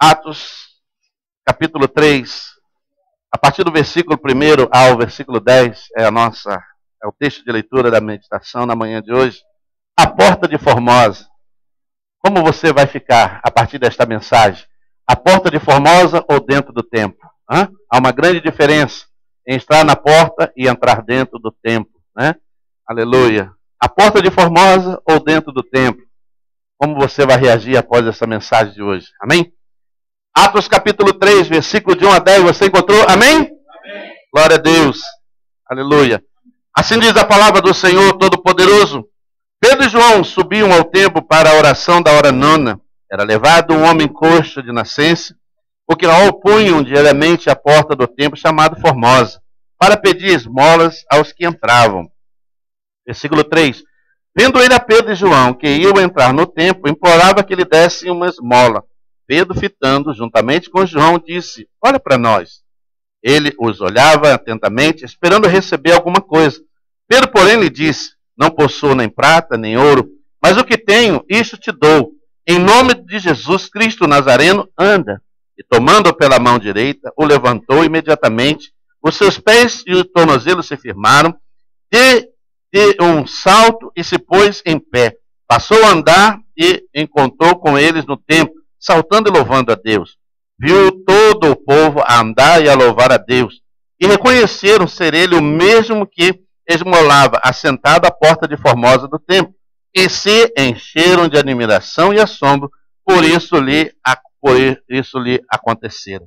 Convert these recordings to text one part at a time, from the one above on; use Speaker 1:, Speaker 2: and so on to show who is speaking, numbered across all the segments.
Speaker 1: Atos, capítulo 3, a partir do versículo 1 ao versículo 10, é o texto de leitura da meditação na manhã de hoje. A porta de Formosa. Como você vai ficar a partir desta mensagem? A porta de Formosa ou dentro do templo? Há uma grande diferença em estar na porta e entrar dentro do templo, né? Aleluia. A porta de Formosa ou dentro do templo? Como você vai reagir após essa mensagem de hoje? Amém? Atos capítulo 3, versículo de 1 a 10, você encontrou? Amém? Amém. Glória a Deus. Aleluia. Assim diz a palavra do Senhor Todo-Poderoso. Pedro e João subiam ao templo para a oração da hora nona. Era levado um homem coxo de nascença, porque não opunham diariamente à porta do templo chamado Formosa, para pedir esmolas aos que entravam. Versículo 3. Vendo ele a Pedro e João, que iam entrar no templo, implorava que lhe dessem uma esmola. Pedro, fitando juntamente com João, disse: olha para nós. Ele os olhava atentamente, esperando receber alguma coisa. Pedro, porém, lhe disse: não possuo nem prata, nem ouro, mas o que tenho, isso te dou. Em nome de Jesus Cristo Nazareno, anda. E tomando-o pela mão direita, o levantou imediatamente. Os seus pés e o tornozelo se firmaram, de um salto e se pôs em pé. Passou a andar e encontrou com eles no templo, saltando e louvando a Deus. Viu todo o povo a andar e a louvar a Deus. E reconheceram ser ele o mesmo que esmolava, assentado à porta de Formosa do templo. E se encheram de admiração e assombro, por isso lhe aconteceram.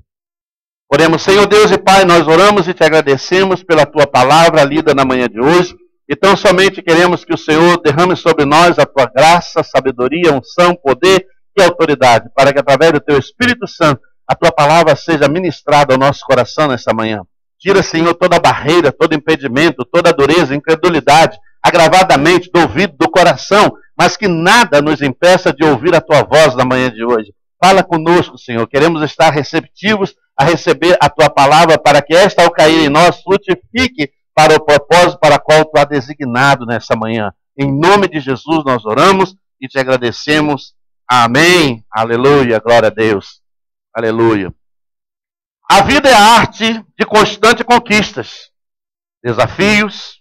Speaker 1: Oremos. Senhor Deus e Pai, nós oramos e te agradecemos pela tua palavra lida na manhã de hoje. Então somente queremos que o Senhor derrame sobre nós a tua graça, sabedoria, unção, poder e autoridade, para que através do teu Espírito Santo a tua palavra seja ministrada ao nosso coração nessa manhã. Tira, Senhor, toda barreira, todo impedimento, toda dureza, incredulidade, agravadamente do ouvido, do coração, mas que nada nos impeça de ouvir a tua voz na manhã de hoje. Fala conosco, Senhor. Queremos estar receptivos a receber a tua palavra, para que esta, ao cair em nós, frutifique para o propósito para o qual tu há designado nessa manhã. Em nome de Jesus nós oramos e te agradecemos. Amém. Aleluia. Glória a Deus. Aleluia. A vida é a arte de constantes conquistas, desafios,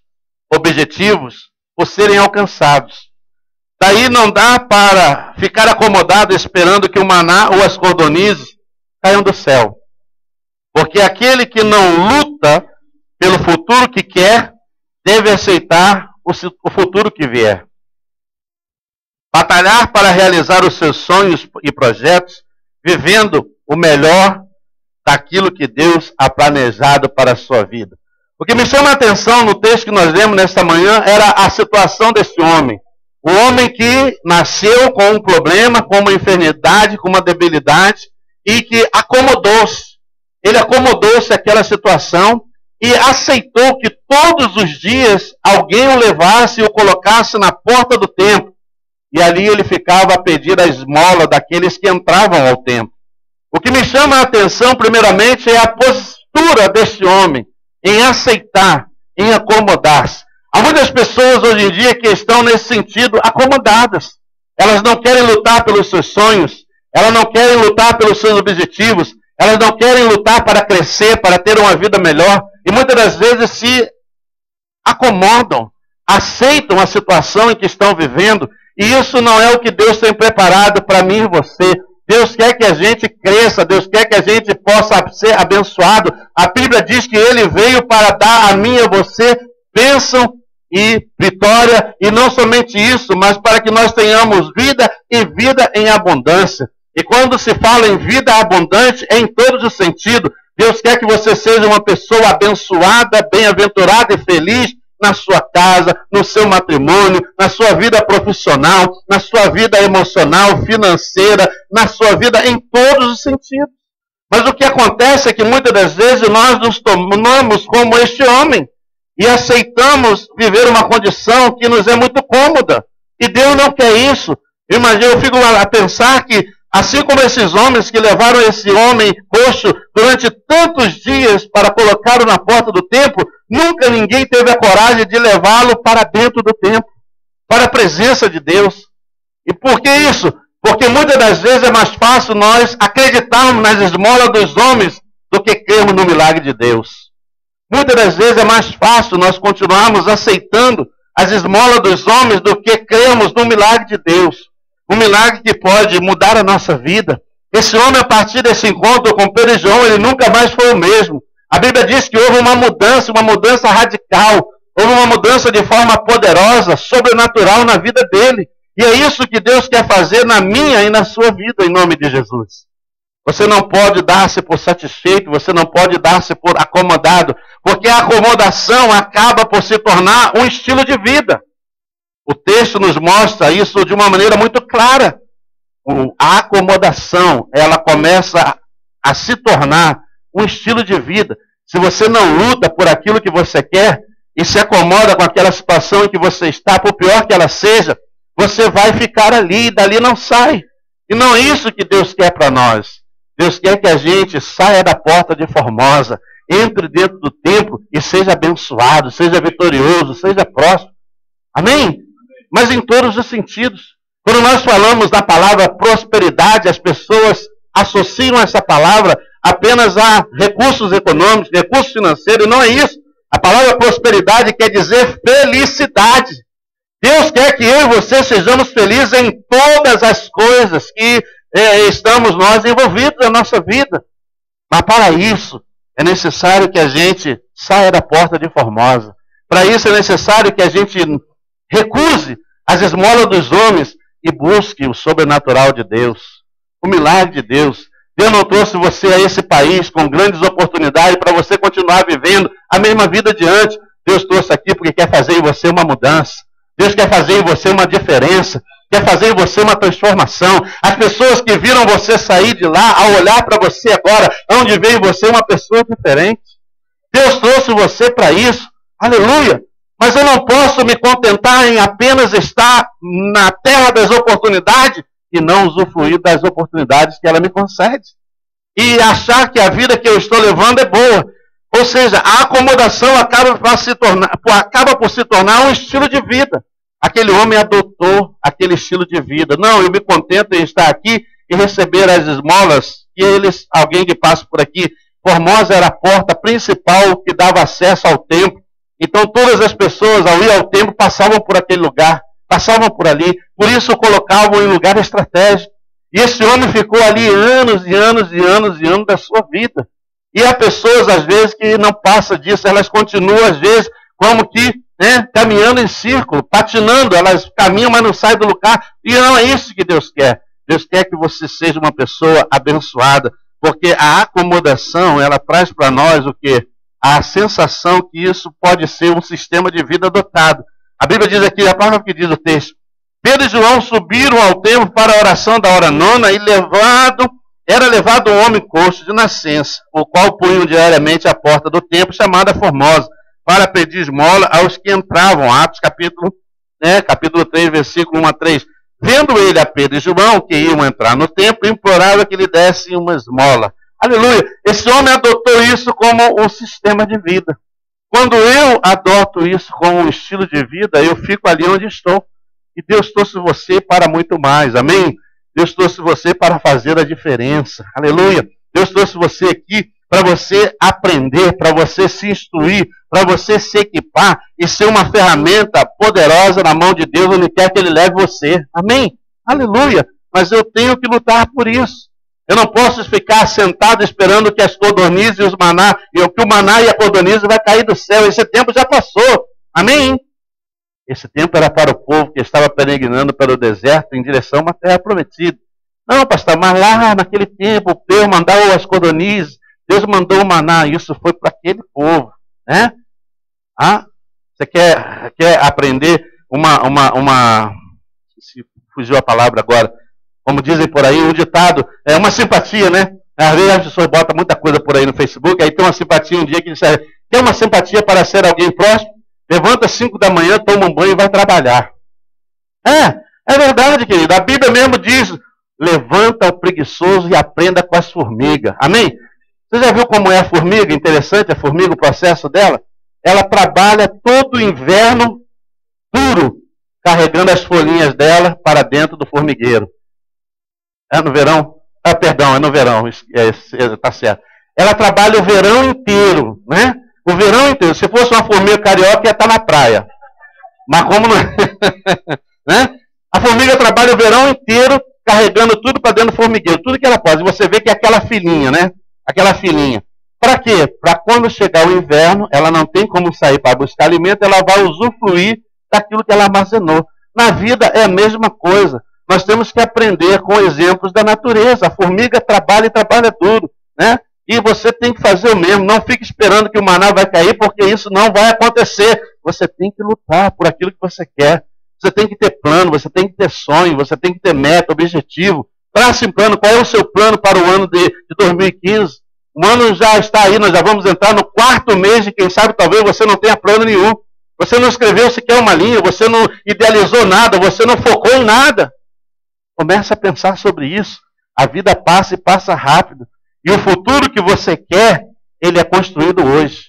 Speaker 1: objetivos por serem alcançados. Daí não dá para ficar acomodado esperando que o maná ou as cordonizes caiam do céu. Porque aquele que não luta pelo futuro que quer, deve aceitar o futuro que vier. Batalhar para realizar os seus sonhos e projetos, vivendo o melhor daquilo que Deus ha planejado para a sua vida. O que me chama a atenção no texto que nós lemos nesta manhã era a situação desse homem. O homem que nasceu com um problema, com uma enfermidade, com uma debilidade, e que acomodou-se. Ele acomodou-se àquela situação e aceitou que todos os dias alguém o levasse e o colocasse na porta do templo. E ali ele ficava a pedir a esmola daqueles que entravam ao templo. O que me chama a atenção, primeiramente, é a postura deste homem em aceitar, em acomodar-se. Há muitas pessoas hoje em dia que estão nesse sentido acomodadas. Elas não querem lutar pelos seus sonhos, elas não querem lutar pelos seus objetivos, elas não querem lutar para crescer, para ter uma vida melhor. E muitas das vezes se acomodam, aceitam a situação em que estão vivendo. E isso não é o que Deus tem preparado para mim e você. Deus quer que a gente cresça, Deus quer que a gente possa ser abençoado. A Bíblia diz que Ele veio para dar a mim e a você bênção e vitória. E não somente isso, mas para que nós tenhamos vida e vida em abundância. E quando se fala em vida abundante, é em todos os sentidos. Deus quer que você seja uma pessoa abençoada, bem-aventurada e feliz na sua casa, no seu matrimônio, na sua vida profissional, na sua vida emocional, financeira, na sua vida em todos os sentidos. Mas o que acontece é que muitas das vezes nós nos tomamos como este homem e aceitamos viver uma condição que nos é muito cômoda. E Deus não quer isso. Eu fico a pensar que assim como esses homens que levaram esse homem coxo durante tantos dias para colocá-lo na porta do templo, nunca ninguém teve a coragem de levá-lo para dentro do templo, para a presença de Deus. E por que isso? Porque muitas das vezes é mais fácil nós acreditarmos nas esmolas dos homens do que crermos no milagre de Deus. Muitas das vezes é mais fácil nós continuarmos aceitando as esmolas dos homens do que crermos no milagre de Deus. Um milagre que pode mudar a nossa vida. Esse homem, a partir desse encontro com Pedro e João, ele nunca mais foi o mesmo. A Bíblia diz que houve uma mudança radical. Houve uma mudança de forma poderosa, sobrenatural na vida dele. E é isso que Deus quer fazer na minha e na sua vida, em nome de Jesus. Você não pode dar-se por satisfeito, você não pode dar-se por acomodado, porque a acomodação acaba por se tornar um estilo de vida. O texto nos mostra isso de uma maneira muito clara. A acomodação, ela começa a se tornar um estilo de vida. Se você não luta por aquilo que você quer e se acomoda com aquela situação em que você está, por pior que ela seja, você vai ficar ali e dali não sai. E não é isso que Deus quer para nós. Deus quer que a gente saia da porta de Formosa, entre dentro do templo e seja abençoado, seja vitorioso, seja próspero. Amém? Mas em todos os sentidos. Quando nós falamos da palavra prosperidade, as pessoas associam essa palavra apenas a recursos econômicos, recursos financeiros, e não é isso. A palavra prosperidade quer dizer felicidade. Deus quer que eu e você sejamos felizes em todas as coisas que estamos nós envolvidos na nossa vida. Mas para isso é necessário que a gente saia da porta de Formosa. Para isso é necessário que a gente recuse as esmolas dos homens e busque o sobrenatural de Deus, o milagre de Deus. Deus não trouxe você a esse país com grandes oportunidades para você continuar vivendo a mesma vida adiante. Deus trouxe aqui porque quer fazer em você uma mudança. Deus quer fazer em você uma diferença. Quer fazer em você uma transformação. As pessoas que viram você sair de lá, ao olhar para você agora, onde veio você uma pessoa diferente. Deus trouxe você para isso. Aleluia. Mas eu não posso me contentar em apenas estar na terra das oportunidades e não usufruir das oportunidades que ela me concede. E achar que a vida que eu estou levando é boa. Ou seja, a acomodação acaba por se tornar um estilo de vida. Aquele homem adotou aquele estilo de vida. Não, eu me contento em estar aqui e receber as esmolas. E alguém que passa por aqui, Formosa era a porta principal que dava acesso ao templo. Então todas as pessoas, ao ir ao templo, passavam por aquele lugar, passavam por ali. Por isso o colocavam em lugar estratégico. E esse homem ficou ali anos e anos e anos e anos da sua vida. E há pessoas, às vezes, que não passam disso. Elas continuam, às vezes, como que caminhando em círculo, patinando. Elas caminham, mas não saem do lugar. E não é isso que Deus quer. Deus quer que você seja uma pessoa abençoada. Porque a acomodação, ela traz para nós o quê? A sensação que isso pode ser um sistema de vida adotado. A Bíblia diz aqui, a palavra que diz o texto: Pedro e João subiram ao templo para a oração da hora nona e era levado um homem coxo de nascença, o qual punham diariamente à porta do templo, chamada Formosa, para pedir esmola aos que entravam. Atos capítulo 3, versículo 1 a 3. Vendo ele a Pedro e João, que iam entrar no templo, implorava que lhe dessem uma esmola. Aleluia! Esse homem adotou isso como um sistema de vida. Quando eu adoto isso como um estilo de vida, eu fico ali onde estou. E Deus trouxe você para muito mais. Amém? Deus trouxe você para fazer a diferença. Aleluia! Deus trouxe você aqui para você aprender, para você se instruir, para você se equipar e ser uma ferramenta poderosa na mão de Deus, onde quer que Ele leve você. Amém? Aleluia! Mas eu tenho que lutar por isso. Eu não posso ficar sentado esperando que as codornizes e que o maná e a codorniz vai cair do céu. Esse tempo já passou. Amém? Esse tempo era para o povo que estava peregrinando pelo deserto em direção a uma terra prometida. Não, pastor, mas lá naquele tempo Deus mandou as codornizes, Deus mandou o maná. Isso foi para aquele povo, né? Você quer aprender se fugiu a palavra agora, como dizem por aí, um ditado, é uma simpatia, né? Às vezes as pessoas botam muita coisa por aí no Facebook, aí tem uma simpatia um dia que diz: quer uma simpatia para ser alguém próximo? Levanta às 5 da manhã, toma um banho e vai trabalhar. É verdade, querido. A Bíblia mesmo diz: levanta o preguiçoso e aprenda com as formigas. Amém? Você já viu como é a formiga? Interessante a formiga, o processo dela? Ela trabalha todo o inverno duro, carregando as folhinhas dela para dentro do formigueiro. É no verão? Ah, perdão, é no verão. Tá certo. Ela trabalha o verão inteiro, né? O verão inteiro. Se fosse uma formiga carioca, ia estar na praia. Mas como não é? Né? A formiga trabalha o verão inteiro carregando tudo para dentro do formigueiro, tudo que ela pode. E você vê que é aquela filinha, né? Aquela filinha. Para quê? Para quando chegar o inverno, ela não tem como sair para buscar alimento, ela vai usufruir daquilo que ela armazenou. Na vida é a mesma coisa. Nós temos que aprender com exemplos da natureza. A formiga trabalha e trabalha duro, né? E você tem que fazer o mesmo. Não fique esperando que o maná vai cair, porque isso não vai acontecer. Você tem que lutar por aquilo que você quer. Você tem que ter plano, você tem que ter sonho, você tem que ter meta, objetivo. Trace um plano. Qual é o seu plano para o ano de 2015? O ano já está aí, nós já vamos entrar no 4º mês e quem sabe talvez você não tenha plano nenhum. Você não escreveu sequer uma linha, você não idealizou nada, você não focou em nada. Comece a pensar sobre isso. A vida passa e passa rápido. E o futuro que você quer, ele é construído hoje.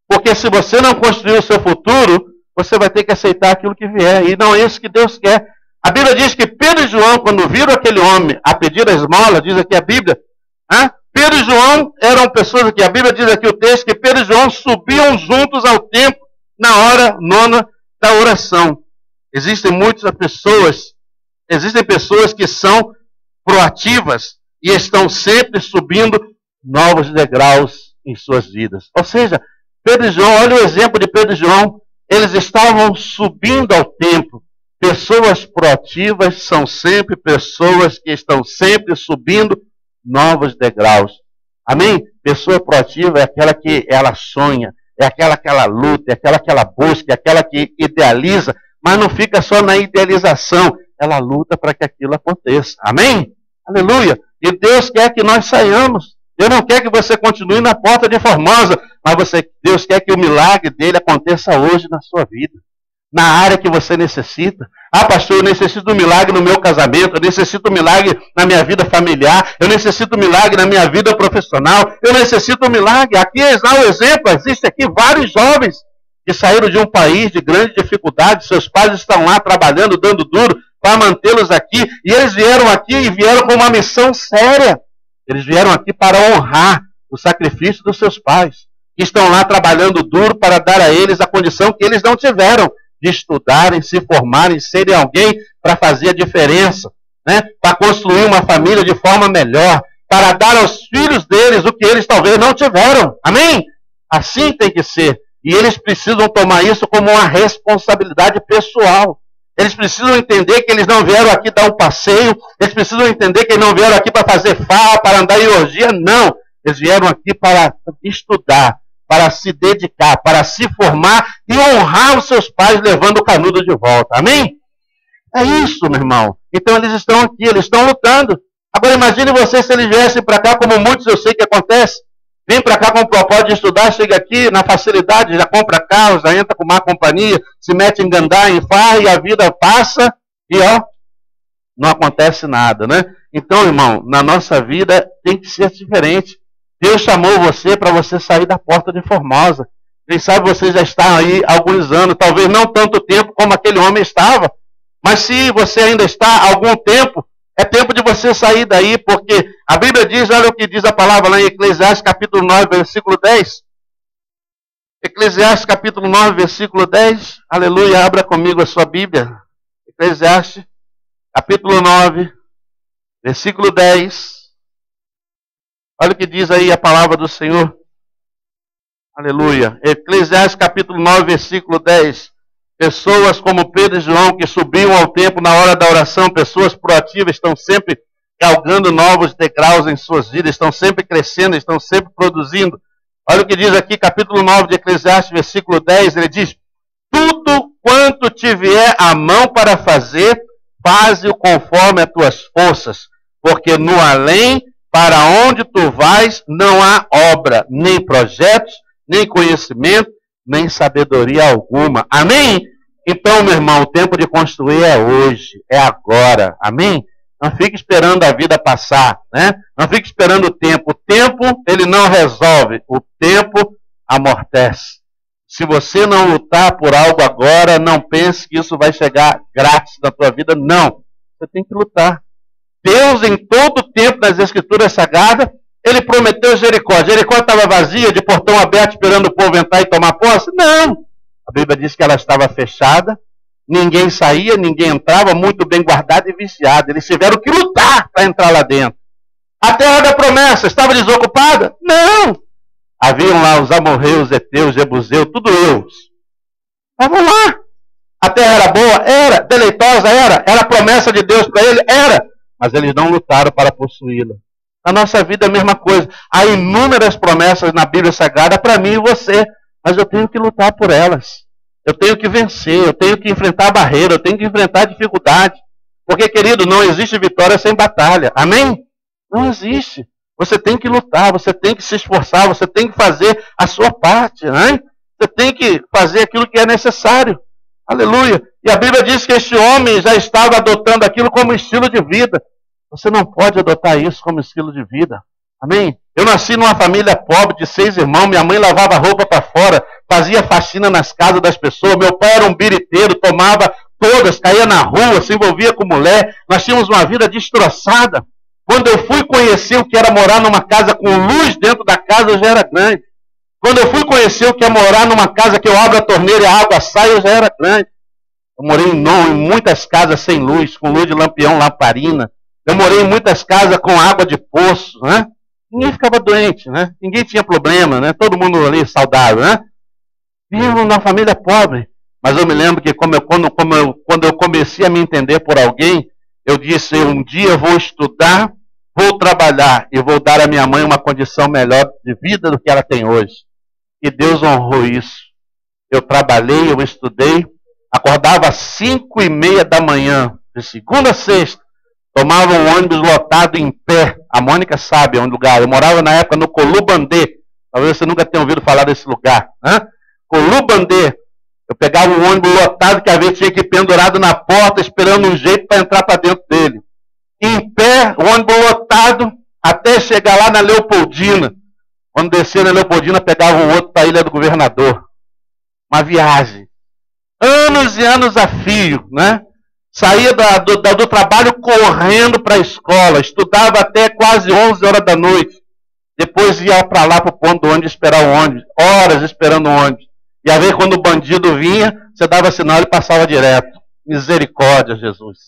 Speaker 1: Porque se você não construir o seu futuro, você vai ter que aceitar aquilo que vier. E não é isso que Deus quer. A Bíblia diz que Pedro e João, quando viram aquele homem a pedir a esmola, diz aqui a Bíblia, Pedro e João eram pessoas aqui. A Bíblia diz aqui o texto que Pedro e João subiam juntos ao templo na hora 9ª da oração. Existem pessoas que são proativas e estão sempre subindo novos degraus em suas vidas. Ou seja, Pedro e João, olha o exemplo de Pedro e João, eles estavam subindo ao templo. Pessoas proativas são sempre pessoas que estão sempre subindo novos degraus. Amém? Pessoa proativa é aquela que ela sonha, é aquela que ela luta, é aquela que ela busca, é aquela que idealiza, mas não fica só na idealização, ela luta para que aquilo aconteça. Amém? Aleluia! E Deus quer que nós saiamos. Deus não quer que você continue na porta de Formosa, mas Deus quer que o milagre dele aconteça hoje na sua vida. Na área que você necessita. Ah, pastor, eu necessito um milagre no meu casamento, eu necessito um milagre na minha vida familiar, eu necessito um milagre na minha vida profissional, eu necessito um milagre. Aqui está o exemplo, existe aqui vários jovens que saíram de um país de grande dificuldade, seus pais estão lá trabalhando, dando duro para mantê-los aqui, e eles vieram aqui e vieram com uma missão séria. Eles vieram aqui para honrar o sacrifício dos seus pais, que estão lá trabalhando duro para dar a eles a condição que eles não tiveram, de estudarem, se formarem, serem alguém para fazer a diferença, né? Para construir uma família de forma melhor, para dar aos filhos deles o que eles talvez não tiveram. Amém? Assim tem que ser. E eles precisam tomar isso como uma responsabilidade pessoal. Eles precisam entender que eles não vieram aqui dar um passeio, eles precisam entender que eles não vieram aqui para fazer farra, para andar em orgia, não. Eles vieram aqui para estudar, para se dedicar, para se formar e honrar os seus pais levando o canudo de volta. Amém? É isso, meu irmão. Então eles estão aqui, eles estão lutando. Agora imagine você se eles viessem para cá, como muitos eu sei que acontece. Vem para cá com o propósito de estudar, chega aqui na facilidade, já compra carro, já entra com má companhia, se mete em gandar, em farra e a vida passa e não acontece nada, né? Então, irmão, na nossa vida tem que ser diferente. Deus chamou você para você sair da porta de Formosa. Quem sabe você já está aí há alguns anos, talvez não tanto tempo como aquele homem estava, mas se você ainda está há algum tempo, é tempo de você sair daí, porque a Bíblia diz, olha o que diz a palavra lá em Eclesiastes capítulo 9, versículo 10. Eclesiastes capítulo 9, versículo 10. Aleluia, abra comigo a sua Bíblia. Eclesiastes capítulo 9, versículo 10. Olha o que diz aí a palavra do Senhor. Aleluia. Eclesiastes capítulo 9, versículo 10. Pessoas como Pedro e João que subiam ao templo na hora da oração, pessoas proativas, estão sempre galgando novos degraus em suas vidas, estão sempre crescendo, estão sempre produzindo. Olha o que diz aqui, capítulo 9 de Eclesiastes, versículo 10, ele diz: tudo quanto te vier a mão para fazer, faze-o conforme as tuas forças, porque no além, para onde tu vais, não há obra, nem projetos, nem conhecimento, nem sabedoria alguma. Amém? Então, meu irmão, o tempo de construir é hoje, é agora. Amém? Não fique esperando a vida passar, né? Não fique esperando o tempo. O tempo, ele não resolve. O tempo amortece. Se você não lutar por algo agora, não pense que isso vai chegar grátis na tua vida. Não. Você tem que lutar. Deus, em todo o tempo das Escrituras Sagradas, ele prometeu Jericó. Jericó estava vazia, de portão aberto, esperando o povo entrar e tomar posse? Não. A Bíblia diz que ela estava fechada, ninguém saía, ninguém entrava, muito bem guardada e vigiada. Eles tiveram que lutar para entrar lá dentro. A terra da promessa estava desocupada? Não. Haviam lá os amorreus, heteus, jebuseus, tudo eus. Estavam lá. A terra era boa? Era. Deleitosa? Era. Era a promessa de Deus para ele? Era. Mas eles não lutaram para possuí-la. Na nossa vida é a mesma coisa. Há inúmeras promessas na Bíblia Sagrada para mim e você, mas eu tenho que lutar por elas. Eu tenho que vencer, eu tenho que enfrentar a barreira, eu tenho que enfrentar a dificuldade. Porque, querido, não existe vitória sem batalha. Amém? Não existe. Você tem que lutar, você tem que se esforçar, você tem que fazer a sua parte, né? Você tem que fazer aquilo que é necessário. Aleluia. E a Bíblia diz que este homem já estava adotando aquilo como estilo de vida. Você não pode adotar isso como estilo de vida. Amém? Eu nasci numa família pobre de 6 irmãos. Minha mãe lavava roupa para fora, fazia faxina nas casas das pessoas. Meu pai era um biriteiro, tomava todas, caía na rua, se envolvia com mulher. Nós tínhamos uma vida destroçada. Quando eu fui conhecer o que era morar numa casa com luz dentro da casa, eu já era grande. Quando eu fui conhecer o que é morar numa casa que eu abro a torneira e a água sai, eu já era grande. Eu morei em muitas casas sem luz, com luz de lampião, lamparina. Eu morei em muitas casas com água de poço, né? Ninguém ficava doente, né? Ninguém tinha problema, né? Todo mundo ali saudável, né? Vivo numa família pobre. Mas eu me lembro que quando eu comecei a me entender por alguém, eu disse, um dia eu vou estudar, vou trabalhar e vou dar à minha mãe uma condição melhor de vida do que ela tem hoje. E Deus honrou isso. Eu trabalhei, eu estudei, acordava às 5:30 da manhã, de segunda a sexta, tomava um ônibus lotado em pé. A Mônica sabe onde lugar. Eu morava na época no Colubandê. Talvez você nunca tenha ouvido falar desse lugar. Né? Colubandê. Eu pegava um ônibus lotado que às vezes tinha que ir pendurado na porta, esperando um jeito para entrar para dentro dele. Em pé, o ônibus lotado, até chegar lá na Leopoldina. Quando descia na Leopoldina, pegava um outro para a Ilha do Governador. Uma viagem. Anos e anos a fio, né? Saía do trabalho correndo para a escola, estudava até quase 11 horas da noite. Depois ia para lá, para o ponto do ônibus, esperar o ônibus. Horas esperando o ônibus. E às vezes, quando o bandido vinha, você dava sinal e ele passava direto. Misericórdia, Jesus.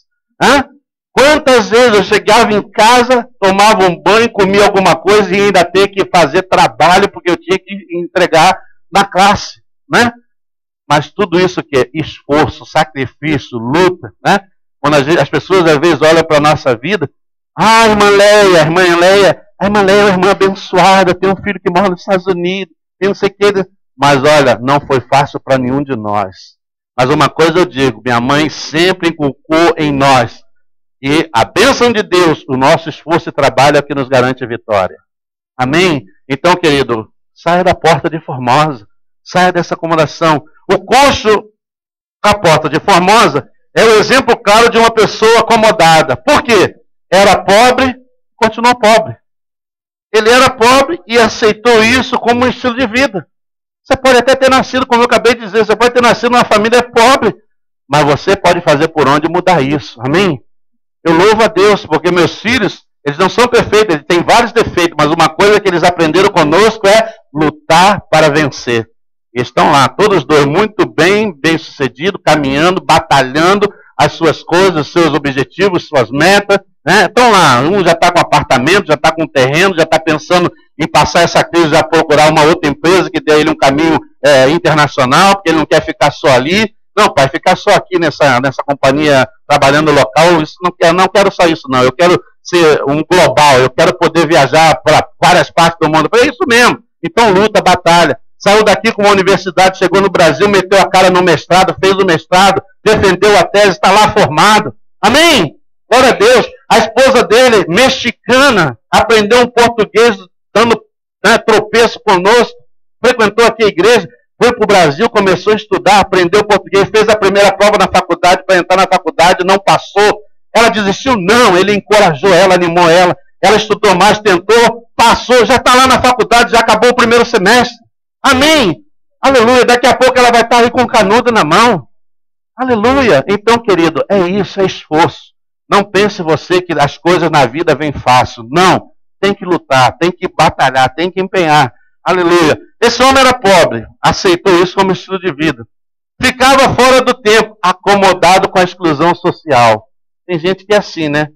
Speaker 1: Hã? Quantas vezes eu chegava em casa, tomava um banho, comia alguma coisa e ainda ter que fazer trabalho, porque eu tinha que entregar na classe, né? Mas tudo isso que é esforço, sacrifício, luta, né? Quando as pessoas às vezes olham para a nossa vida, a irmã Leia é uma irmã abençoada, tem um filho que mora nos Estados Unidos, tem não sei o que. Mas olha, não foi fácil para nenhum de nós. Mas uma coisa eu digo, minha mãe sempre inculcou em nós, e a bênção de Deus, o nosso esforço e trabalho é o que nos garante a vitória. Amém? Então, querido, saia da porta de Formosa, saia dessa acomodação. O coxo da porta de Formosa é o exemplo claro de uma pessoa acomodada. Por quê? Era pobre, continuou pobre. Ele era pobre e aceitou isso como um estilo de vida. Você pode até ter nascido, como eu acabei de dizer, você pode ter nascido numa família pobre, mas você pode fazer por onde mudar isso. Amém? Eu louvo a Deus, porque meus filhos, eles não são perfeitos, eles têm vários defeitos, mas uma coisa que eles aprenderam conosco é lutar para vencer. E estão lá, todos dois, muito bem sucedidos, caminhando, batalhando as suas coisas, os seus objetivos, suas metas. Né? Estão lá, um já está com apartamento, já está com terreno, já está pensando em passar essa crise, já procurar uma outra empresa que dê a ele um caminho internacional, porque ele não quer ficar só ali. Não, pai, ficar só aqui nessa companhia trabalhando local, isso não quero só isso, não. Eu quero ser um global, eu quero poder viajar para várias partes do mundo. É isso mesmo. Então luta, batalha. Saiu daqui com uma universidade, chegou no Brasil, meteu a cara no mestrado, fez o mestrado, defendeu a tese, está lá formado. Amém? Glória a Deus. A esposa dele, mexicana, aprendeu um português, dando tropeço conosco, frequentou aqui a igreja, foi para o Brasil, começou a estudar, aprendeu português, fez a primeira prova na faculdade, para entrar na faculdade, não passou. Ela desistiu? Não, ele encorajou ela, animou ela. Ela estudou mais, tentou, passou, já está lá na faculdade, já acabou o primeiro semestre. Amém? Aleluia. Daqui a pouco ela vai estar aí com o canudo na mão. Aleluia. Então, querido, é isso, é esforço. Não pense você que as coisas na vida vêm fácil. Não. Tem que lutar, tem que batalhar, tem que empenhar. Aleluia. Esse homem era pobre, aceitou isso como estilo de vida. Ficava fora do tempo, acomodado com a exclusão social. Tem gente que é assim, né?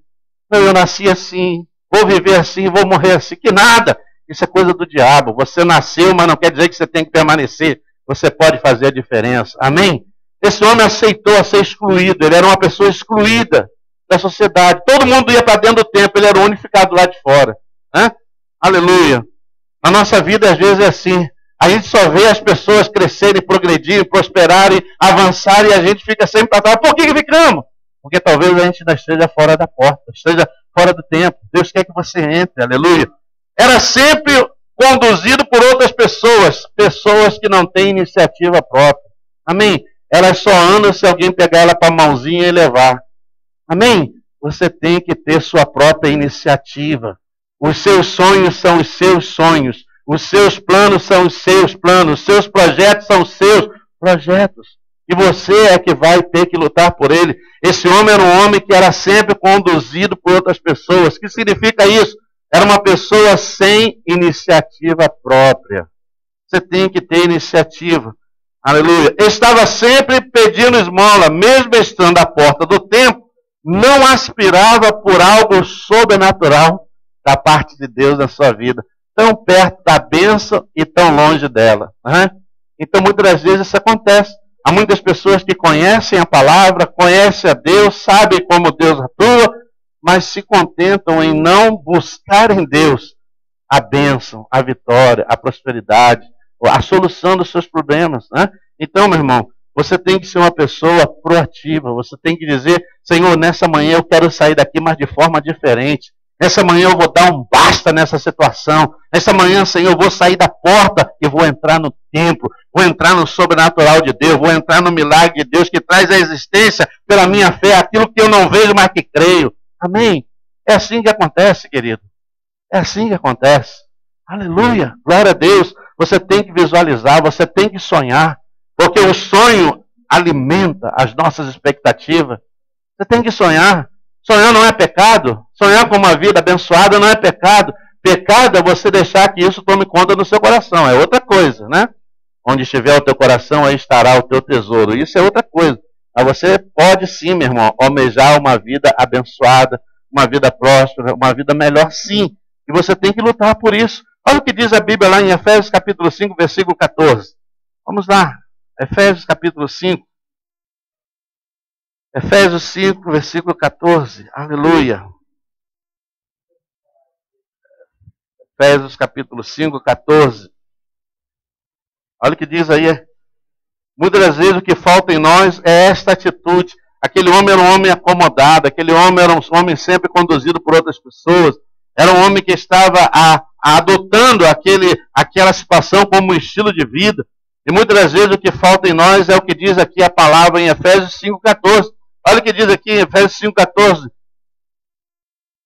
Speaker 1: Eu nasci assim, vou viver assim, vou morrer assim. Que nada! Isso é coisa do diabo. Você nasceu, mas não quer dizer que você tem que permanecer. Você pode fazer a diferença. Amém? Esse homem aceitou a ser excluído. Ele era uma pessoa excluída da sociedade. Todo mundo ia para dentro do templo, ele era o único ficado lá de fora. Né? Aleluia. Na nossa vida, às vezes, é assim. A gente só vê as pessoas crescerem, progredirem, prosperarem, avançarem, e a gente fica sempre para trás. Por que ficamos? Porque talvez a gente ainda esteja fora da porta, esteja fora do tempo. Deus quer que você entre, aleluia. Era sempre conduzido por outras pessoas, pessoas que não têm iniciativa própria. Amém? Elas só andam se alguém pegar ela para a mãozinha e levar. Amém? Você tem que ter sua própria iniciativa. Os seus sonhos são os seus sonhos. Os seus planos são os seus planos. Os seus projetos são os seus projetos. E você é que vai ter que lutar por ele. Esse homem era um homem que era sempre conduzido por outras pessoas. O que significa isso? Era uma pessoa sem iniciativa própria. Você tem que ter iniciativa. Aleluia. Estava sempre pedindo esmola, mesmo estando à porta do templo, não aspirava por algo sobrenatural da parte de Deus na sua vida. Tão perto da bênção e tão longe dela. Né? Então, muitas das vezes isso acontece. Há muitas pessoas que conhecem a palavra, conhecem a Deus, sabem como Deus atua, mas se contentam em não buscar em Deus a bênção, a vitória, a prosperidade, a solução dos seus problemas. Né? Então, meu irmão, você tem que ser uma pessoa proativa. Você tem que dizer, Senhor, nessa manhã eu quero sair daqui, mas de forma diferente. Nessa manhã eu vou dar um basta nessa situação. Nessa manhã, Senhor, eu vou sair da porta e vou entrar no templo. Vou entrar no sobrenatural de Deus. Vou entrar no milagre de Deus que traz à existência pela minha fé aquilo que eu não vejo, mas que creio. Amém? É assim que acontece, querido. É assim que acontece. Aleluia. Glória a Deus. Você tem que visualizar, você tem que sonhar. Porque o sonho alimenta as nossas expectativas. Você tem que sonhar. Sonhar não é pecado. Sonhar com uma vida abençoada não é pecado. Pecado é você deixar que isso tome conta do seu coração. É outra coisa, né? Onde estiver o teu coração, aí estará o teu tesouro. Isso é outra coisa. Mas você pode sim, meu irmão, almejar uma vida abençoada, uma vida próspera, uma vida melhor sim. E você tem que lutar por isso. Olha o que diz a Bíblia lá em Efésios capítulo 5, versículo 14. Vamos lá. Efésios capítulo 5. Efésios 5, versículo 14. Aleluia. Efésios capítulo 5, 14. Olha o que diz aí. Muitas das vezes o que falta em nós é esta atitude. Aquele homem era um homem acomodado. Aquele homem era um homem sempre conduzido por outras pessoas. Era um homem que estava adotando aquela situação como um estilo de vida. E muitas das vezes o que falta em nós é o que diz aqui a palavra em Efésios 5,14. Olha o que diz aqui em Efésios 5,14.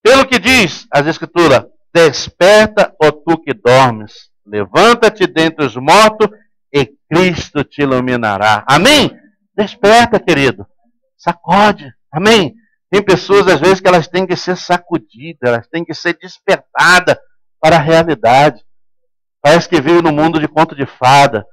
Speaker 1: Pelo que diz as Escrituras, desperta, ó tu que dormes, levanta-te dentre os mortos e Cristo te iluminará. Amém? Desperta, querido. Sacode. Amém? Tem pessoas, às vezes, que elas têm que ser sacudidas, elas têm que ser despertadas para a realidade. Parece que veio no mundo de conto de fada.